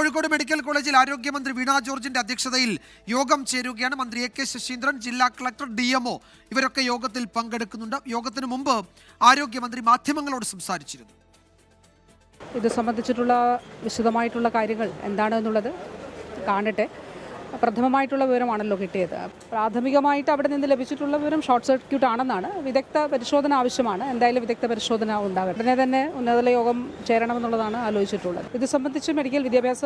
Kozhikode medical കോളേജിൽ ആരോഗ്യമന്ത്രി വീണ ജോർജിന്റെ അധ്യക്ഷതയിൽ യോഗം ചേരുകയാണ്. മന്ത്രി എ.കെ. ശശീന്ദ്രൻ, ജില്ലാ കളക്ടർ, DMO ഇവരൊക്കെ യോഗത്തിൽ പങ്കെടുക്കുന്നുണ്ട്. യോഗത്തിന് മുമ്പ് ആരോഗ്യമന്ത്രി മാധ്യമങ്ങളോട് സംസാരിച്ചിരുന്നു. ഇത് സംബന്ധിച്ചിട്ടുള്ള വിശദമായിട്ടുള്ള കാര്യങ്ങൾ എന്താണെന്നുള്ളത് കാണട്ടെ. പ്രഥമമായിട്ടുള്ള വിവരമാണല്ലോ കിട്ടിയത്. പ്രാഥമികമായിട്ട് അവിടെ നിന്ന് ലഭിച്ചിട്ടുള്ള വിവരം ഷോർട്ട് സർക്യൂട്ട് ആണെന്നാണ്. വിദഗ്ധ പരിശോധന ആവശ്യമാണ്. എന്തായാലും വിദഗ്ധ പരിശോധന ഉണ്ടാകട്ടെ. ഉടനെ തന്നെ ഉന്നതതല യോഗം ചേരണമെന്നുള്ളതാണ് ആലോചിച്ചിട്ടുള്ളത്. ഇത് സംബന്ധിച്ച് മെഡിക്കൽ വിദ്യാഭ്യാസ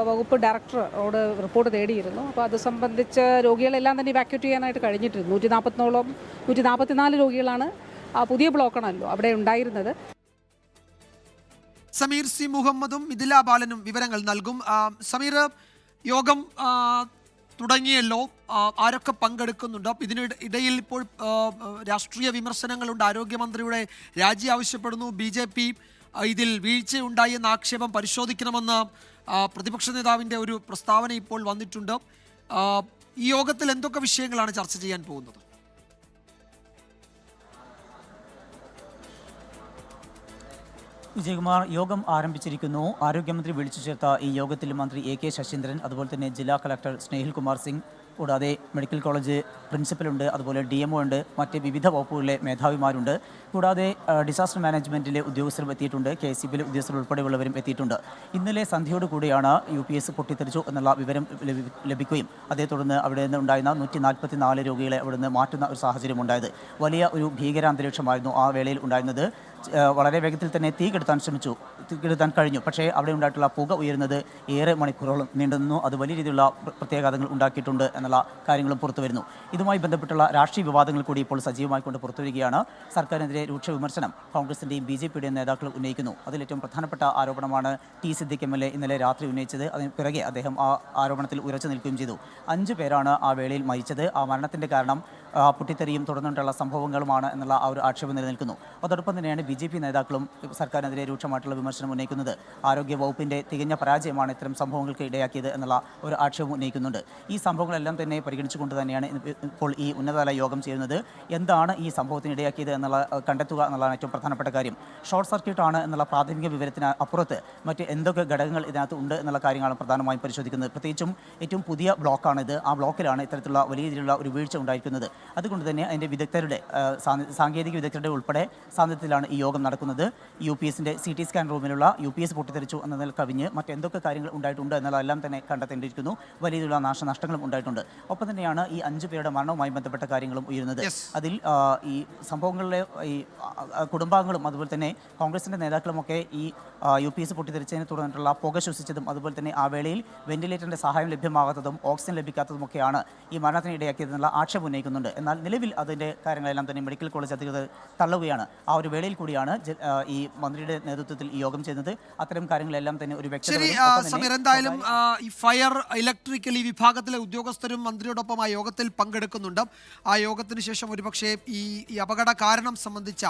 വകുപ്പ് ഡയറക്ടറോട് റിപ്പോർട്ട് തേടിയിരുന്നു. അപ്പോൾ അത് സംബന്ധിച്ച് രോഗികളെല്ലാം തന്നെ ഇവാക്യുവേറ്റ് ചെയ്യാനായിട്ട് കഴിഞ്ഞിട്ടുണ്ട്. 144 രോഗികളാണ് ആ പുതിയ ബ്ലോക്കാണല്ലോ അവിടെ ഉണ്ടായിരുന്നത്. സമീർ സി മുഹമ്മദും മിഥില ബാലനും വിവരങ്ങൾ നൽകും. സമീർ, യോഗം തുടങ്ങിയല്ലോ, ആരൊക്കെ പങ്കെടുക്കുന്നുണ്ട്? ഇതിനിടയിൽ ഇപ്പോൾ രാഷ്ട്രീയ വിമർശനങ്ങളുണ്ട്. ആരോഗ്യമന്ത്രിയുടെ രാജി ആവശ്യപ്പെടുന്നു. BJP ഇതിൽ വീഴ്ചയുണ്ടായി എന്ന ആക്ഷേപം പരിശോധിക്കണമെന്ന് പ്രതിപക്ഷ നേതാവിൻ്റെ ഒരു പ്രസ്താവന ഇപ്പോൾ വന്നിട്ടുണ്ട്. ഈ യോഗത്തിൽ എന്തൊക്കെ വിഷയങ്ങളാണ് ചർച്ച ചെയ്യാൻ പോകുന്നത്? വിജയകുമാർ, യോഗം ആരംഭിച്ചിരിക്കുന്നു. ആരോഗ്യമന്ത്രി വിളിച്ചു ചേർത്ത ഈ യോഗത്തിൽ മന്ത്രി A.K. ശശീന്ദ്രൻ, അതുപോലെ തന്നെ ജില്ലാ കളക്ടർ സ്നേഹിൽ കുമാർ സിംഗ്, കൂടാതെ മെഡിക്കൽ കോളേജ് പ്രിൻസിപ്പലുണ്ട്, അതുപോലെ DMO ഉണ്ട്, മറ്റ് വിവിധ വകുപ്പുകളിലെ മേധാവിമാരുണ്ട്. കൂടാതെ ഡിസാസ്റ്റർ മാനേജ്മെൻറ്റിലെ ഉദ്യോഗസ്ഥരും എത്തിയിട്ടുണ്ട്, KSCBയിലെ ഉദ്യോഗസ്ഥർ ഉൾപ്പെടെയുള്ളവരും എത്തിയിട്ടുണ്ട്. ഇന്നലെ സന്ധ്യയോട് കൂടിയാണ് UPS പൊട്ടിത്തെറിച്ചു എന്നുള്ള വിവരം ലഭിക്കുകയും അതേ തുടർന്ന് അവിടെ നിന്ന് ഉണ്ടായിരുന്ന 144 രോഗികളെ അവിടെ നിന്ന് മാറ്റുന്ന ഒരു സാഹചര്യം ഉണ്ടായത്. വലിയ ഒരു ഭീകരാന്തരീക്ഷമായിരുന്നു ആ വേളയിൽ ഉണ്ടായിരുന്നത്. വളരെ വേഗത്തിൽ തന്നെ തീ കെടുത്താൻ കഴിഞ്ഞു. പക്ഷേ അവിടെ ഉണ്ടായിട്ടുള്ള പുക ഉയരുന്നത് ഏറെ മണിക്കൂറോളം നീണ്ടുനിന്നു. അത് വലിയ രീതിയിലുള്ള പ്രത്യാഘാതങ്ങൾ ഉണ്ടാക്കിയിട്ടുണ്ട് എന്നുള്ള കാര്യങ്ങളും പുറത്തു വരുന്നു. ഇതുമായി ബന്ധപ്പെട്ടുള്ള രാഷ്ട്രീയ വിവാദങ്ങൾ കൂടി ഇപ്പോൾ സജീവമായിക്കൊണ്ട് പുറത്തുവരികയാണ്. സർക്കാരിനെതിരെ രൂക്ഷ വിമർശനം കോൺഗ്രസിൻ്റെയും BJPയുടെയും നേതാക്കൾ ഉന്നയിക്കുന്നു. അതിലേറ്റവും പ്രധാനപ്പെട്ട ആരോപണമാണ് T. സിദ്ദിഖ് MLA ഇന്നലെ രാത്രി ഉന്നയിച്ചത്. അതിന് പിറകെ അദ്ദേഹം ആ ആരോപണത്തിൽ ഉറച്ചു നിൽക്കുകയും ചെയ്തു. 5 പേരാണ് ആ വേളയിൽ മരിച്ചത്. ആ മരണത്തിൻ്റെ കാരണം പൊട്ടിത്തെറിയും തുടർന്നിട്ടുള്ള സംഭവങ്ങളുമാണ് എന്നുള്ള ആ ഒരു ആക്ഷേപം നിലനിൽക്കുന്നു. അതോടൊപ്പം തന്നെയാണ് BJP നേതാക്കളും സർക്കാരിനെതിരെ രൂക്ഷമായിട്ടുള്ള വിമർശനം ഉന്നയിക്കുന്നത്. ആരോഗ്യ വകുപ്പിൻ്റെ തികഞ്ഞ പരാജയമാണ് ഇത്തരം സംഭവങ്ങൾക്ക് ഇടയാക്കിയത് എന്നുള്ള ഒരു ആക്ഷേപം ഉന്നയിക്കുന്നുണ്ട്. ഈ സംഭവങ്ങളെല്ലാം തന്നെ പരിഗണിച്ചുകൊണ്ട് തന്നെയാണ് ഇപ്പോൾ ഈ ഉന്നതതല യോഗം ചെയ്യുന്നത്. എന്താണ് ഈ സംഭവത്തിന് ഇടയാക്കിയത് എന്നുള്ള കണ്ടെത്തുക എന്നുള്ളതാണ് ഏറ്റവും പ്രധാനപ്പെട്ട കാര്യം. ഷോർട്ട് സർക്യൂട്ടാണ് എന്നുള്ള പ്രാഥമിക വിവരത്തിന് അപ്പുറത്ത് മറ്റ് എന്തൊക്കെ ഘടകങ്ങൾ ഇതിനകത്ത് ഉണ്ട് എന്നുള്ള കാര്യങ്ങളാണ് പ്രധാനമായും പരിശോധിക്കുന്നത്. പ്രത്യേകിച്ചും ഏറ്റവും പുതിയ ബ്ലോക്കാണിത്. ആ ബ്ലോക്കിലാണ് ഇത്തരത്തിലുള്ള വലിയ രീതിയിലുള്ള ഒരു വീഴ്ച ഉണ്ടായിരിക്കുന്നത്. അതുകൊണ്ട് തന്നെ അതിൻ്റെ വിദഗ്ധരുടെ സാങ്കേതിക വിദഗ്ധരുടെ ഉൾപ്പെടെ സാന്നിധ്യത്തിലാണ് ഈ യോഗം നടക്കുന്നത്. UPSൻ്റെ CT സ്കാൻ റൂമിലുള്ള UPS പൊട്ടിത്തെറിച്ചു എന്നതിൽ കവിഞ്ഞ് മറ്റെന്തൊക്കെ കാര്യങ്ങൾ ഉണ്ടായിട്ടുണ്ട് എന്നുള്ളതെല്ലാം തന്നെ കണ്ടെത്തേണ്ടിയിരിക്കുന്നു. വലിയ രീതിയിലുള്ള നാശനഷ്ടങ്ങളും ഉണ്ടായിട്ടുണ്ട്. ഒപ്പം തന്നെയാണ് ഈ 5 പേരുടെ മരണവുമായി ബന്ധപ്പെട്ട കാര്യങ്ങളും ഉയരുന്നത്. അതിൽ ഈ സംഭവങ്ങളിലെ ഈ കുടുംബാംഗങ്ങളും അതുപോലെ തന്നെ കോൺഗ്രസിൻ്റെ നേതാക്കളുമൊക്കെ ഈ UPS പൊട്ടിത്തെറിച്ചതിനെ തുടർന്നിട്ടുള്ള പുക ശ്വസിച്ചതും അതുപോലെ തന്നെ ആ വേളയിൽ വെന്റിലേറ്ററിൻ്റെ സഹായം ലഭ്യമാകാത്തതും ഓക്സിജൻ ലഭിക്കാത്തതുമൊക്കെയാണ് ഈ മരണത്തിന് ഇടയാക്കിയതെന്നുള്ള ആക്ഷേപം ഉന്നയിക്കുന്നുണ്ട്. എന്നാൽ നിലവിൽ അതിൻ്റെ കാര്യങ്ങളെല്ലാം തന്നെ മെഡിക്കൽ കോളേജ് അധികൃതർ തള്ളുകയാണ്. ആ ഒരു വേളയിൽ കൂടിയാണ് ഈ മന്ത്രിയുടെ നേതൃത്വത്തിൽ ഈ യോഗം ചെയ്യുന്നത്. അത്തരം കാര്യങ്ങളെല്ലാം തന്നെ ഒരു വ്യക്തത. എന്തായാലും ഈ ഫയർ ഇലക്ട്രിക്കൽ ഈ വിഭാഗത്തിലെ ഉദ്യോഗസ്ഥരും മന്ത്രിയോടൊപ്പം ആ യോഗത്തിൽ പങ്കെടുക്കുന്നുണ്ട്. ആ യോഗത്തിന് ശേഷം ഒരുപക്ഷെ ഈ അപകട കാരണം സംബന്ധിച്ച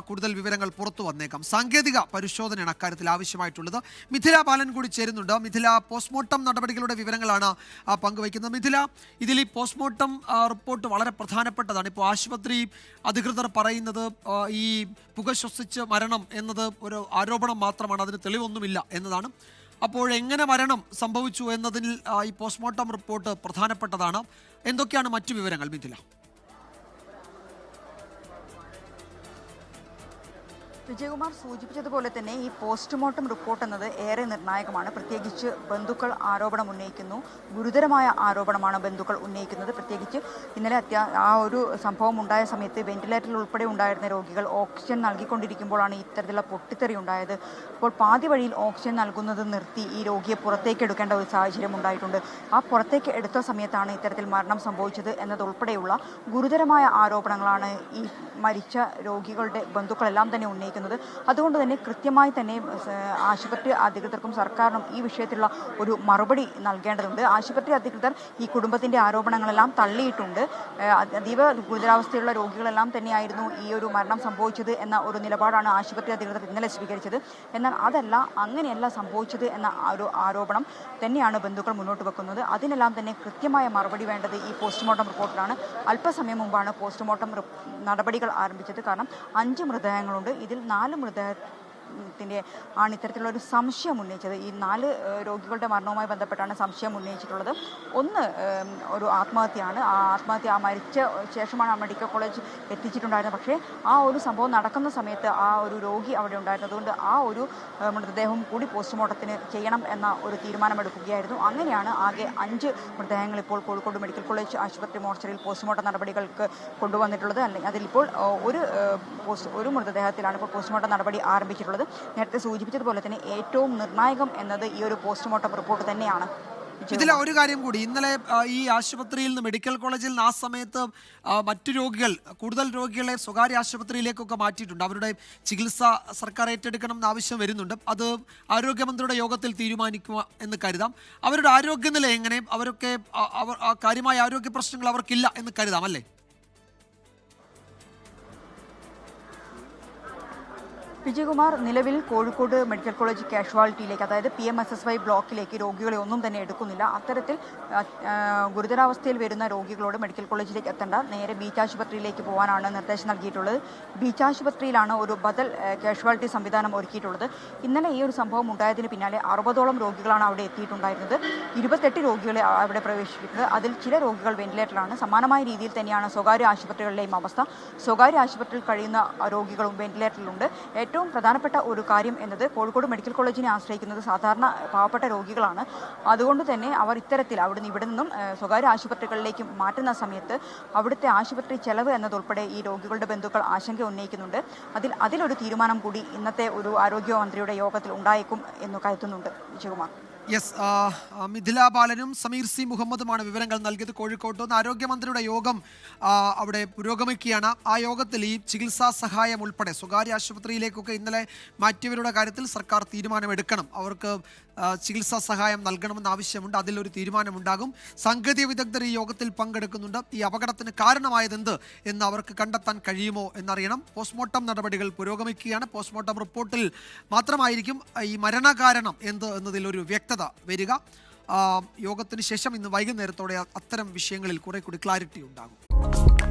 കൂടുതൽ വിവരങ്ങൾ പുറത്തു വന്നേക്കാം. സാങ്കേതിക പരിശോധനയാണ് അക്കാര്യത്തിൽ ആവശ്യമായിട്ടുള്ളത്. മിഥില ബാലൻ കൂടി ചേരുന്നുണ്ട്. മിഥില, പോസ്റ്റ്മോർട്ടം നടപടികളുടെ വിവരങ്ങളാണ് പങ്കുവയ്ക്കുന്നത്. മിഥില, ഇതിൽ ഈ പോസ്റ്റ്മോർട്ടം റിപ്പോർട്ട് വളരെ പ്രധാനപ്പെട്ടതാണ്. ഇപ്പോൾ ആശുപത്രി അധികൃതർ പറയുന്നത് ഈ പുക ശ്വസിച്ച് മരണം എന്നത് ഒരു ആരോപണം മാത്രമാണ്, അതിന് തെളിവൊന്നുമില്ല എന്നതാണ്. അപ്പോൾ എങ്ങനെ മരണം സംഭവിച്ചു എന്നതിൽ ഈ പോസ്റ്റ്മോർട്ടം റിപ്പോർട്ട് പ്രധാനപ്പെട്ടതാണ്. എന്തൊക്കെയാണ് മറ്റു വിവരങ്ങൾ മിഥില? വിജയകുമാർ സൂചിപ്പിച്ചതുപോലെ തന്നെ ഈ പോസ്റ്റ്മോർട്ടം റിപ്പോർട്ട് എന്നത് ഏറെ നിർണായകമാണ്. പ്രത്യേകിച്ച് ബന്ധുക്കൾ ആരോപണം ഉന്നയിക്കുന്നു. ഗുരുതരമായ ആരോപണമാണ് ബന്ധുക്കൾ ഉന്നയിക്കുന്നത്. പ്രത്യേകിച്ച് ഇന്നലെ ആ ഒരു സംഭവം ഉണ്ടായ സമയത്ത് വെന്റിലേറ്ററിൽ ഉൾപ്പെടെ ഉണ്ടായിരുന്ന രോഗികൾ ഓക്സിജൻ നൽകിക്കൊണ്ടിരിക്കുമ്പോഴാണ് ഇത്തരത്തിലുള്ള പൊട്ടിത്തെറി ഉണ്ടായത്. അപ്പോൾ പാതി വഴിയിൽ ഓക്സിജൻ നൽകുന്നത് നിർത്തി ഈ രോഗിയെ പുറത്തേക്ക് എടുക്കേണ്ട ഒരു സാഹചര്യം ഉണ്ടായിട്ടുണ്ട്. ആ പുറത്തേക്ക് എടുത്ത സമയത്താണ് ഇത്തരത്തിൽ മരണം സംഭവിച്ചത് എന്നതുൾപ്പെടെയുള്ള ഗുരുതരമായ ആരോപണങ്ങളാണ് ഈ മരിച്ച രോഗികളുടെ ബന്ധുക്കളെല്ലാം തന്നെ ഉന്നയിക്കുന്നത്. അതുകൊണ്ട് തന്നെ കൃത്യമായി തന്നെ ആശുപത്രി അധികൃതർക്കും സർക്കാരിനും ഈ വിഷയത്തിലുള്ള ഒരു മറുപടി നൽകേണ്ടതുണ്ട്. ആശുപത്രി അധികൃതർ ഈ കുടുംബത്തിൻ്റെ ആരോപണങ്ങളെല്ലാം തള്ളിയിട്ടുണ്ട്. അതീവ ഗുരുതരാവസ്ഥയുള്ള രോഗികളെല്ലാം തന്നെയായിരുന്നു ഈ ഒരു മരണം സംഭവിച്ചത് എന്ന ഒരു നിലപാടാണ് ആശുപത്രി അധികൃതർ ഇന്നലെ സ്വീകരിച്ചത്. എന്നാൽ അങ്ങനെയല്ല സംഭവിച്ചത് എന്ന ഒരു ആരോപണം തന്നെയാണ് ബന്ധുക്കൾ മുന്നോട്ട് വെക്കുന്നത്. അതിനെല്ലാം തന്നെ കൃത്യമായ മറുപടി വേണ്ടത് ഈ പോസ്റ്റ്മോർട്ടം റിപ്പോർട്ടിലാണ്. അല്പസമയം മുമ്പാണ് പോസ്റ്റ്മോർട്ടം നടപടികൾ ആരംഭിച്ചത്. കാരണം 5 മൃതദേഹങ്ങളുണ്ട്. ഇതിൽ 4 ആണ് ഇത്തരത്തിലുള്ള ഒരു സംശയം ഉന്നയിച്ചത്. ഈ 4 രോഗികളുടെ മരണവുമായി ബന്ധപ്പെട്ടാണ് സംശയം ഉന്നയിച്ചിട്ടുള്ളത്. ഒന്ന് ഒരു ആത്മഹത്യയാണ്. ആ ആത്മഹത്യ മരിച്ച ശേഷമാണ് ആ മെഡിക്കൽ കോളേജ് എത്തിച്ചിട്ടുണ്ടായിരുന്നത്. പക്ഷേ ആ ഒരു സംഭവം നടക്കുന്ന സമയത്ത് ആ ഒരു രോഗി അവിടെ ഉണ്ടായിരുന്നതുകൊണ്ട് ആ ഒരു മൃതദേഹം കൂടി പോസ്റ്റ്മോർട്ടത്തിന് ചെയ്യണം എന്ന ഒരു തീരുമാനമെടുക്കുകയായിരുന്നു. അങ്ങനെയാണ് ആകെ 5 മൃതദേഹങ്ങൾ ഇപ്പോൾ കോഴിക്കോട് മെഡിക്കൽ കോളേജ് ആശുപത്രി മോർച്ചറിയിൽ പോസ്റ്റ്മോർട്ടം നടപടികൾക്ക് കൊണ്ടുവന്നിട്ടുള്ളത്. അല്ലെങ്കിൽ അതിലിപ്പോൾ ഒരു മൃതദേഹത്തിലാണ് ഇപ്പോൾ പോസ്റ്റ്മോർട്ടം നടപടി ആരംഭിച്ചിട്ടുള്ളത്. നേരത്തെ സൂചിപ്പിച്ചതുപോലെ തന്നെ ഏറ്റവും നിർണായകം എന്നത് ഈ ഒരു പോസ്റ്റ്മോർട്ടം റിപ്പോർട്ട് തന്നെയാണ്. ഇതിലെ ഒരു കാര്യം കൂടി, ഇന്നലെ ഈ ആശുപത്രിയിൽ നിന്ന് മെഡിക്കൽ കോളേജിൽ നിന്ന് ആ സമയത്ത് മറ്റു രോഗികൾ, കൂടുതൽ രോഗികളെ സ്വകാര്യ ആശുപത്രിയിലേക്കൊക്കെ മാറ്റിയിട്ടുണ്ട്. അവരുടെ ചികിത്സ സർക്കാർ ഏറ്റെടുക്കണം എന്ന ആവശ്യം വരുന്നുണ്ട്. അത് ആരോഗ്യമന്ത്രിയുടെ യോഗത്തിൽ തീരുമാനിക്കുക എന്ന് കരുതാം. അവരുടെ ആരോഗ്യനില എങ്ങനെ? അവരൊക്കെ കാര്യമായ ആരോഗ്യ പ്രശ്നങ്ങൾ അവർക്കില്ല എന്ന് കരുതാം അല്ലേ? വിജയകുമാർ, നിലവിൽ കോഴിക്കോട് മെഡിക്കൽ കോളേജ് കാഷ്വാലിറ്റിയിലേക്ക്, അതായത് PMSSY ബ്ലോക്കിലേക്ക് രോഗികളെ ഒന്നും തന്നെ എടുക്കുന്നില്ല. അത്തരത്തിൽ ഗുരുതരാവസ്ഥയിൽ വരുന്ന രോഗികളോട് മെഡിക്കൽ കോളേജിലേക്ക് എത്തേണ്ട, നേരെ ബീച്ച് ആശുപത്രിയിലേക്ക് പോകാനാണ് നിർദ്ദേശം നൽകിയിട്ടുള്ളത്. ബീച്ച് ആശുപത്രിയിലാണ് ഒരു ബദൽ കാഷ്വാലിറ്റി സംവിധാനം ഒരുക്കിയിട്ടുള്ളത്. ഇന്നലെ ഈ ഒരു സംഭവം ഉണ്ടായതിന് പിന്നാലെ 60ഓളം രോഗികളാണ് അവിടെ എത്തിയിട്ടുണ്ടായിരുന്നത്. 28 രോഗികളെ അവിടെ പ്രവേശിപ്പിക്കുന്നത്. അതിൽ ചില രോഗികൾ വെന്റിലേറ്ററിലാണ്. സമാനമായ രീതിയിൽ തന്നെയാണ് സ്വകാര്യ ആശുപത്രികളിലെയും അവസ്ഥ. സ്വകാര്യ ആശുപത്രിയിൽ കഴിയുന്ന രോഗികളും വെന്റിലേറ്ററിലുണ്ട്. ഏറ്റവും പ്രധാനപ്പെട്ട ഒരു കാര്യം എന്നത് കോഴിക്കോട് മെഡിക്കൽ കോളേജിനെ ആശ്രയിക്കുന്നത് സാധാരണ പാവപ്പെട്ട രോഗികളാണ്. അതുകൊണ്ട് തന്നെ അവർ ഇത്തരത്തിൽ ഇവിടെ നിന്നും സ്വകാര്യ ആശുപത്രികളിലേക്ക് മാറ്റുന്ന സമയത്ത് അവിടുത്തെ ആശുപത്രി ചെലവ് എന്നതുൾപ്പെടെ ഈ രോഗികളുടെ ബന്ധുക്കൾ ആശങ്ക ഉന്നയിക്കുന്നുണ്ട്. അതിലൊരു തീരുമാനം കൂടി ഇന്നത്തെ ഒരു ആരോഗ്യമന്ത്രിയുടെ യോഗത്തിൽ ഉണ്ടായേക്കും എന്ന് കരുതുന്നുണ്ട്. വിജയകുമാർ. യെസ്, മിഥില ബാലനും സമീർ സി മുഹമ്മദുമാണ് വിവരങ്ങൾ നൽകിയത് കോഴിക്കോട്ട് നിന്ന്. ആരോഗ്യമന്ത്രിയുടെ യോഗം അവിടെ പുരോഗമിക്കുകയാണ്. ആ യോഗത്തിൽ ഈ ചികിത്സാ സഹായം ഉൾപ്പെടെ സ്വകാര്യ ആശുപത്രിയിലേക്കൊക്കെ ഇന്നലെ മാറ്റിയവരുടെ കാര്യത്തിൽ സർക്കാർ തീരുമാനമെടുക്കണം. അവർക്ക് ചികിത്സാ സഹായം നൽകണമെന്ന ആവശ്യമുണ്ട്. അതിലൊരു തീരുമാനമുണ്ടാകും. സാങ്കേതിക വിദഗ്ധർ ഈ യോഗത്തിൽ പങ്കെടുക്കുന്നുണ്ട്. ഈ അപകടത്തിന് കാരണമായതെന്ത് എന്ന് അവർക്ക് കണ്ടെത്താൻ കഴിയുമോ എന്നറിയണം. പോസ്റ്റ്മോർട്ടം നടപടികൾ പുരോഗമിക്കുകയാണ്. പോസ്റ്റ്മോർട്ടം റിപ്പോർട്ടിൽ മാത്രമായിരിക്കും ഈ മരണകാരണം എന്ത് എന്നതിലൊരു വ്യക്തത വരിക. യോഗത്തിന് ശേഷം ഇന്ന് വൈകുന്നേരത്തോടെ അത്തരം വിഷയങ്ങളിൽ കുറെ കൂടി ക്ലാരിറ്റി ഉണ്ടാകും.